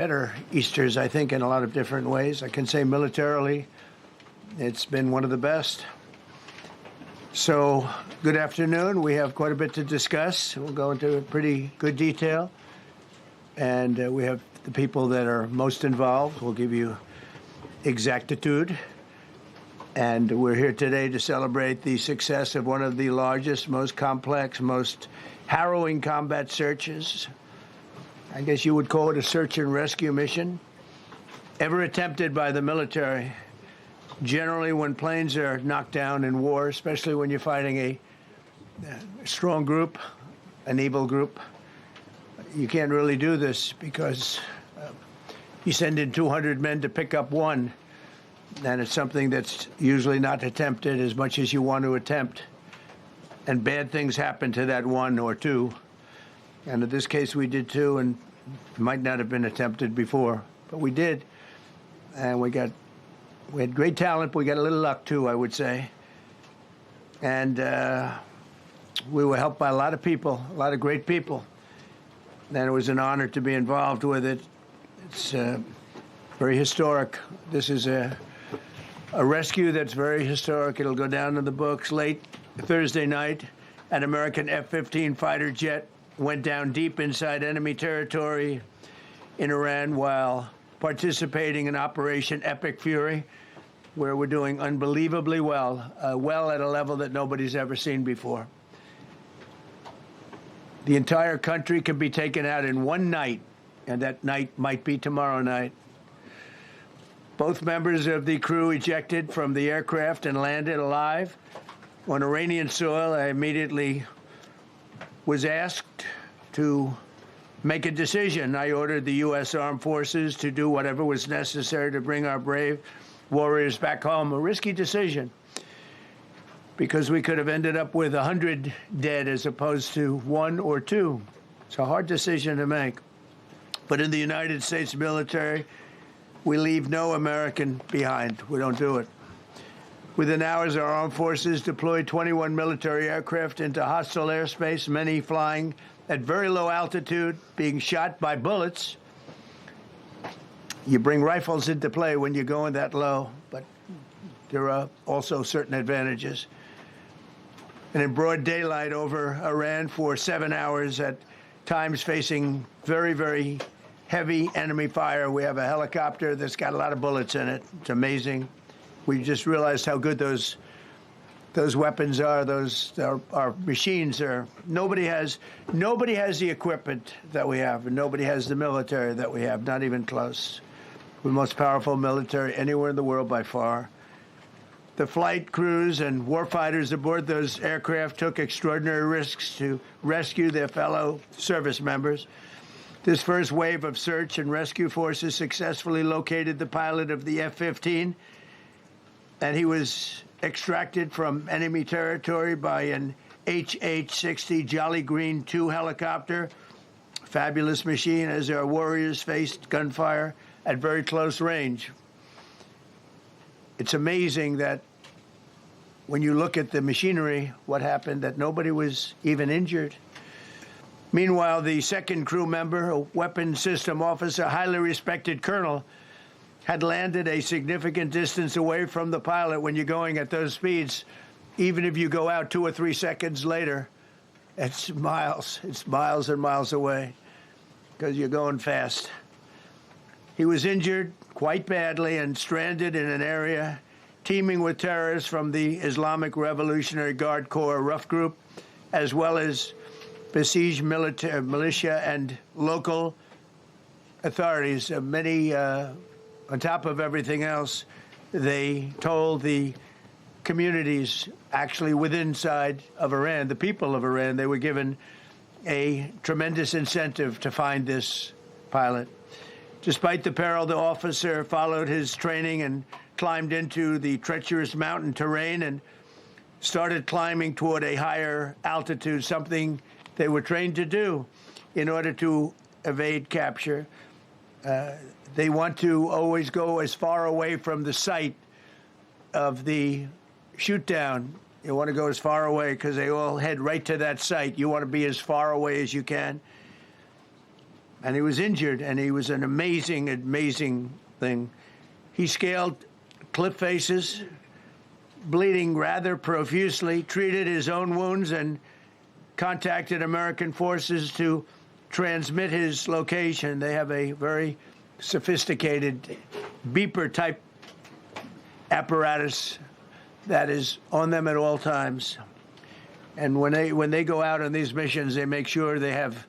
better Easters, I think, in a lot of different ways. I can say militarily, it's been one of the best. So, good afternoon. We have quite a bit to discuss. We'll go into pretty good detail. And we have the people that are most involved. We'll give you exactitude. And we're here today to celebrate the success of one of the largest, most complex, most harrowing combat searches. I guess you would call it a search and rescue mission ever attempted by the military. Generally, when planes are knocked down in war, especially when you're fighting a strong group, an evil group, you can't really do this because you send in 200 men to pick up one, and it's something that's usually not attempted as much as you want to attempt. And bad things happen to that one or two. And in this case, we did two, and it might not have been attempted before, but we did. And we had great talent, but we got a little luck too, I would say. And we were helped by a lot of people, a lot of great people. And it was an honor to be involved with it. It's very historic. This is a rescue that's very historic. It'll go down in the books. Late Thursday night, an American F-15 fighter jet went down deep inside enemy territory in Iran while participating in Operation Epic Fury, where we're doing unbelievably well, well at a level that nobody's ever seen before. The entire country can be taken out in one night, and that night might be tomorrow night. Both members of the crew ejected from the aircraft and landed alive on Iranian soil. I immediately was asked to make a decision. I ordered the U.S. Armed Forces to do whatever was necessary to bring our brave warriors back home. A risky decision, because we could have ended up with 100 dead as opposed to 1 or 2. It's a hard decision to make. But in the United States military, we leave no American behind. We don't do it. Within hours, our armed forces deployed 21 military aircraft into hostile airspace, many flying at very low altitude, being shot by bullets. You bring rifles into play when you're going that low, but there are also certain advantages. And in broad daylight over Iran for 7 hours, at times facing very, very heavy enemy fire. We have a helicopter that's got a lot of bullets in it. It's amazing. We just realized how good those weapons are. Our machines are. Nobody has the equipment that we have, and nobody has the military that we have. Not even close. We're the most powerful military anywhere in the world by far. The flight crews and warfighters aboard those aircraft took extraordinary risks to rescue their fellow service members. This first wave of search and rescue forces successfully located the pilot of the F-15, and he was extracted from enemy territory by an HH-60 Jolly Green II helicopter. Fabulous machine as our warriors faced gunfire at very close range. It's amazing that when you look at the machinery, what happened, that nobody was even injured. Meanwhile, the second crew member, a weapons system officer, highly respected colonel, had landed a significant distance away from the pilot. When you're going at those speeds, even if you go out 2 or 3 seconds later, it's miles and miles away because you're going fast. He was injured quite badly and stranded in an area teeming with terrorists from the Islamic Revolutionary Guard Corps rough group, as well as besieged militia and local authorities. Many, on top of everything else, they told the communities actually within side of Iran, the people of Iran, they were given a tremendous incentive to find this pilot. Despite the peril, the officer followed his training and climbed into the treacherous mountain terrain and started climbing toward a higher altitude, something they were trained to do in order to evade capture. They want to always go as far away from the site of the shoot down. You want to go as far away because they all head right to that site. You want to be as far away as you can. and he was injured, and he was an amazing, amazing thing. He scaled cliff faces, bleeding rather profusely, treated his own wounds, and contacted American forces to transmit his location. They have a very sophisticated beeper-type apparatus that is on them at all times. And when they go out on these missions, they make sure they have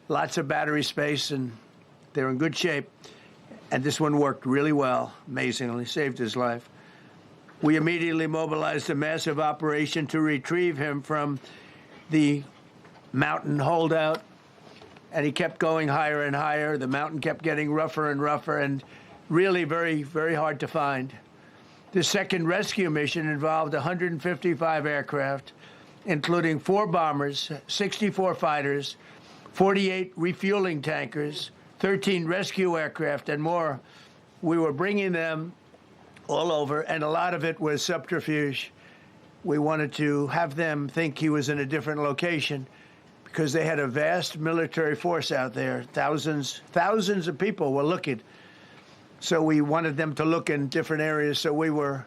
lots of battery space, and they're in good shape. And this one worked really well, amazingly, saved his life. We immediately mobilized a massive operation to retrieve him from the mountain holdout, and he kept going higher and higher. The mountain kept getting rougher and rougher, and really very, very hard to find. The second rescue mission involved 155 aircraft, including 4 bombers, 64 fighters, 48 refueling tankers, 13 rescue aircraft, and more. We were bringing them all over, and a lot of it was subterfuge. We wanted to have them think he was in a different location because they had a vast military force out there. Thousands of people were looking. So we wanted them to look in different areas, so we were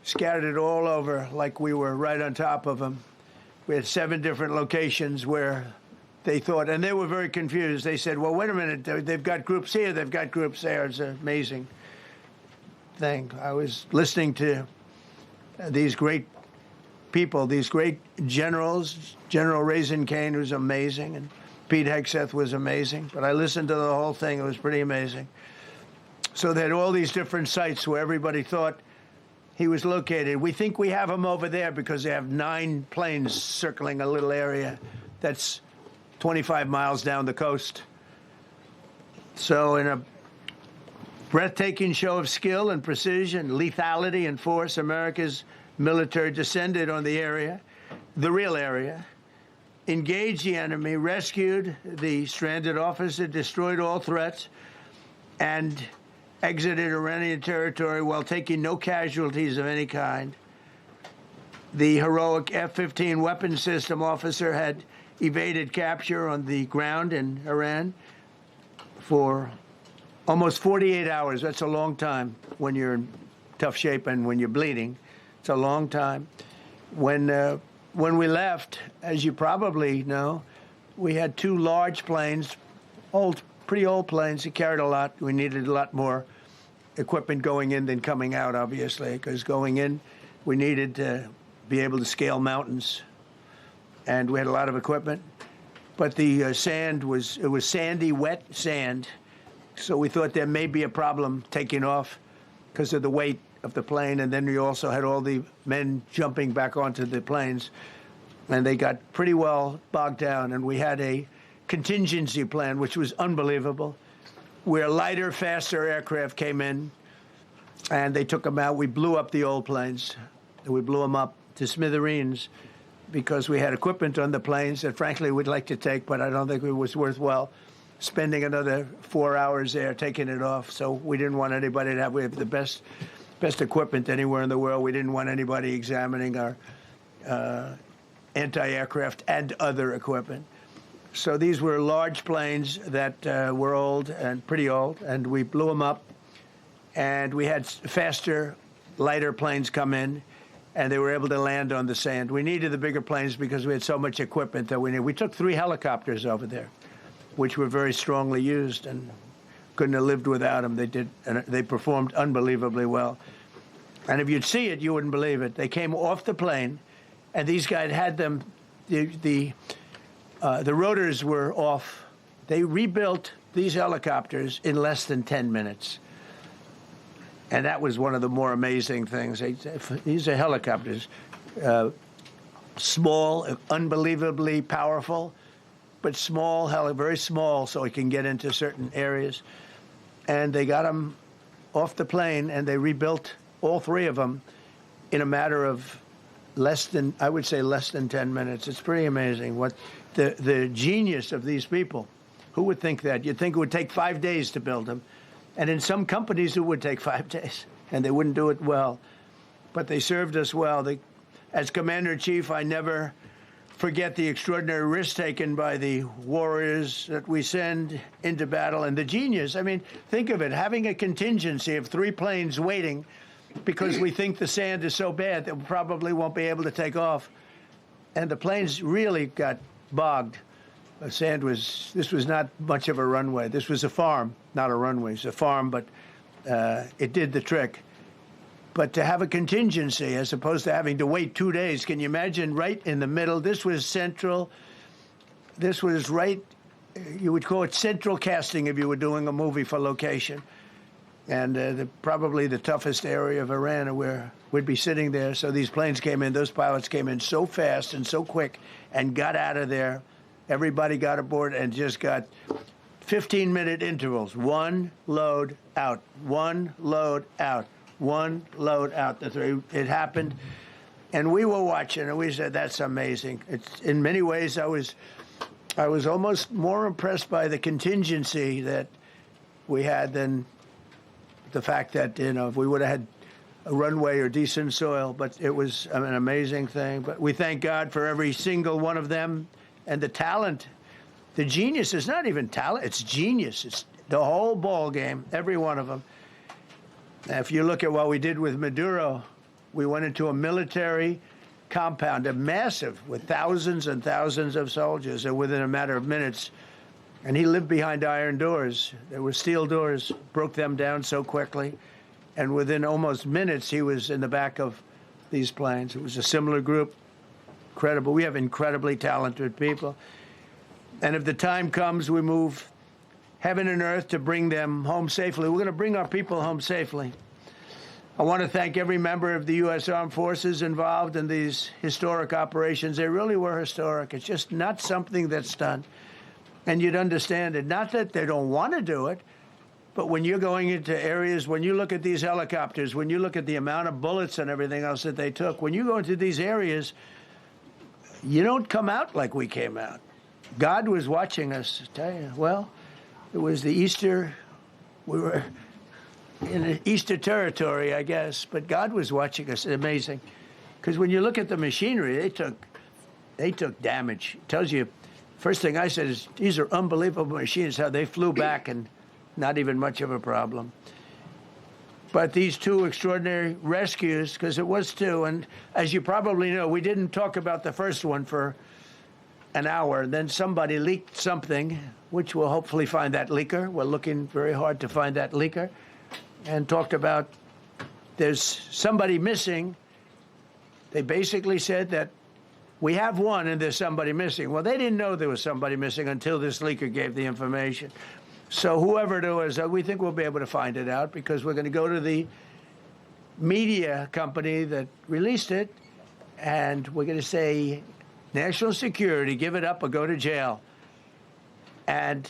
scattered all over like we were right on top of them. We had 7 different locations where they thought, and they were very confused. They said, well, wait a minute, they've got groups here, they've got groups there. It's an amazing thing. I was listening to these great people, these great generals. General Raisin Kane was amazing, and Pete Hegseth was amazing. But I listened to the whole thing. It was pretty amazing. So they had all these different sites where everybody thought he was located. We think we have him over there because they have 9 planes circling a little area that's 25 miles down the coast. So in a breathtaking show of skill and precision, lethality and force, America's military descended on the area, the real area, engaged the enemy, rescued the stranded officer, destroyed all threats, and exited Iranian territory while taking no casualties of any kind. The heroic F-15 weapon system officer had evaded capture on the ground in Iran for almost 48 hours. That's a long time when you're in tough shape and when you're bleeding. It's a long time. When we left, as you probably know, we had 2 large planes, pretty old planes. They carried a lot. We needed a lot more equipment going in than coming out, obviously, because going in, we needed to be able to scale mountains. And we had a lot of equipment. But the sand was sandy, wet sand. So we thought there may be a problem taking off because of the weight of the plane. And then we also had all the men jumping back onto the planes. And they got pretty well bogged down. And we had a contingency plan, which was unbelievable, where lighter, faster aircraft came in, and they took them out. We blew up the old planes. We blew them up to smithereens because we had equipment on the planes that, frankly, we'd like to take, but I don't think it was worthwhile spending another 4 hours there taking it off. So we didn't want anybody to have, we have the best equipment anywhere in the world. We didn't want anybody examining our anti-aircraft and other equipment. So these were large planes that were old and pretty old, and we blew them up. And we had faster, lighter planes come in, and they were able to land on the sand. We needed the bigger planes because we had so much equipment that we needed. We took 3 helicopters over there, which were very strongly used and couldn't have lived without them. They did, and they performed unbelievably well. And if you'd see it, you wouldn't believe it. They came off the plane, and these guys had them, the rotors were off. They rebuilt these helicopters in less than 10 minutes. And that was one of the more amazing things. These are helicopters, small, unbelievably powerful, but small, very small, so it can get into certain areas. And they got them off the plane, and they rebuilt all 3 of them in a matter of less than 10 minutes. It's pretty amazing what the genius of these people. Who would think that? You'd think it would take 5 days to build them. And in some companies, it would take 5 days, and they wouldn't do it well. But they served us well. As Commander-in-Chief, I never forget the extraordinary risk taken by the warriors that we send into battle and the genius. I mean, think of it, having a contingency of 3 planes waiting because we think the sand is so bad that we probably won't be able to take off. And the planes really got bogged. The sand this was not much of a runway. This was a farm, not a runway. It's a farm, but it did the trick. But to have a contingency as opposed to having to wait 2 days, can you imagine, right in the middle? This was central. This was right, you would call it central casting if you were doing a movie for location. And probably the toughest area of Iran where we'd be sitting there. So these planes came in, those pilots came in so fast and so quick and got out of there. Everybody got aboard and just got 15-minute intervals. 1 load out, 1 load out. 1 load out. It happened, and we were watching, and we said, "That's amazing." It's in many ways, I was almost more impressed by the contingency that we had than the fact that if we would have had a runway or decent soil. But it was an amazing thing. But we thank God for every single one of them and the talent, the genius. It's not even talent; it's genius. It's the whole ball game. Every one of them. If you look at what we did with Maduro, we went into a military compound, a massive, with thousands and thousands of soldiers, and within a matter of minutes, and he lived behind iron doors. There were steel doors, broke them down so quickly, and within almost minutes, he was in the back of these planes. It was a similar group, incredible. We have incredibly talented people, and if the time comes, we move heaven and earth to bring them home safely. We're going to bring our people home safely. I want to thank every member of the U.S. Armed Forces involved in these historic operations. They really were historic. It's just not something that's done. And you'd understand it. Not that they don't want to do it, but when you're going into areas, when you look at these helicopters, when you look at the amount of bullets and everything else that they took, when you go into these areas, you don't come out like we came out. God was watching us, I tell you. Well, it was the Easter, we were in Easter territory, I guess, but God was watching us. It's amazing. Because when you look at the machinery, they took damage. It tells you, first thing I said is, these are unbelievable machines, how they flew back and not even much of a problem. But these 2 extraordinary rescues, because it was 2, and as you probably know, we didn't talk about the first one for an hour. Then somebody leaked something, which we'll hopefully find that leaker. We're looking very hard to find that leaker. And talked about there's somebody missing. They basically said that we have one and there's somebody missing. Well, they didn't know there was somebody missing until this leaker gave the information. So whoever it was, we think we'll be able to find it out because we're going to go to the media company that released it, and we're going to say, national security, give it up or go to jail. And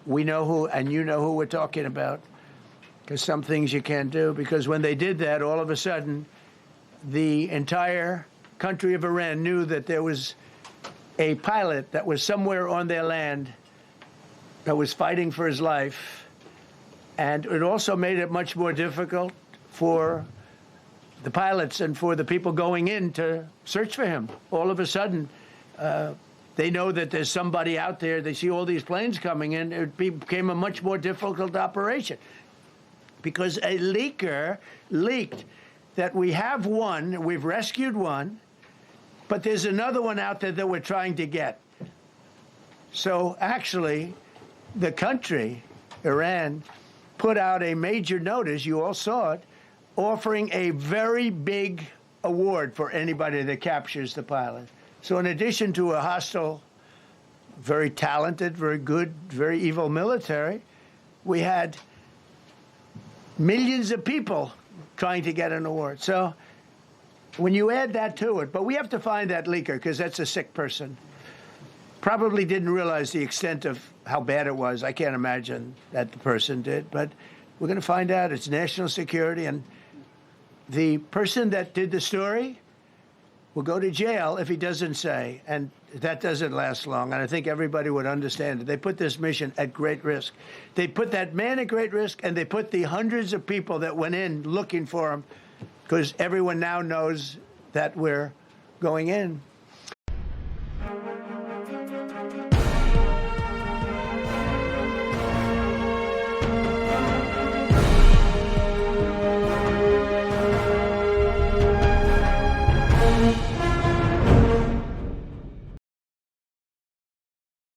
we know who, and you know who we're talking about, because some things you can't do. Because when they did that, all of a sudden, the entire country of Iran knew that there was a pilot that was somewhere on their land that was fighting for his life. And it also made it much more difficult for the pilots and for the people going in to search for him. All of a sudden, they know that there's somebody out there. They see all these planes coming in. It became a much more difficult operation because a leaker leaked that we have one, we've rescued one, but there's another one out there that we're trying to get. So actually, the country, Iran, put out a major notice, you all saw it, offering a very big award for anybody that captures the pilot. So in addition to a hostile, very talented, very good, very evil military, we had millions of people trying to get an award. So when you add that to it, but we have to find that leaker because that's a sick person. Probably didn't realize the extent of how bad it was. I can't imagine that the person did, but we're going to find out. It's national security, and the person that did the story will go to jail if he doesn't say, and that doesn't last long, and I think everybody would understand it. They put this mission at great risk. They put that man at great risk, and they put the hundreds of people that went in looking for him, because everyone now knows that we're going in. Bye.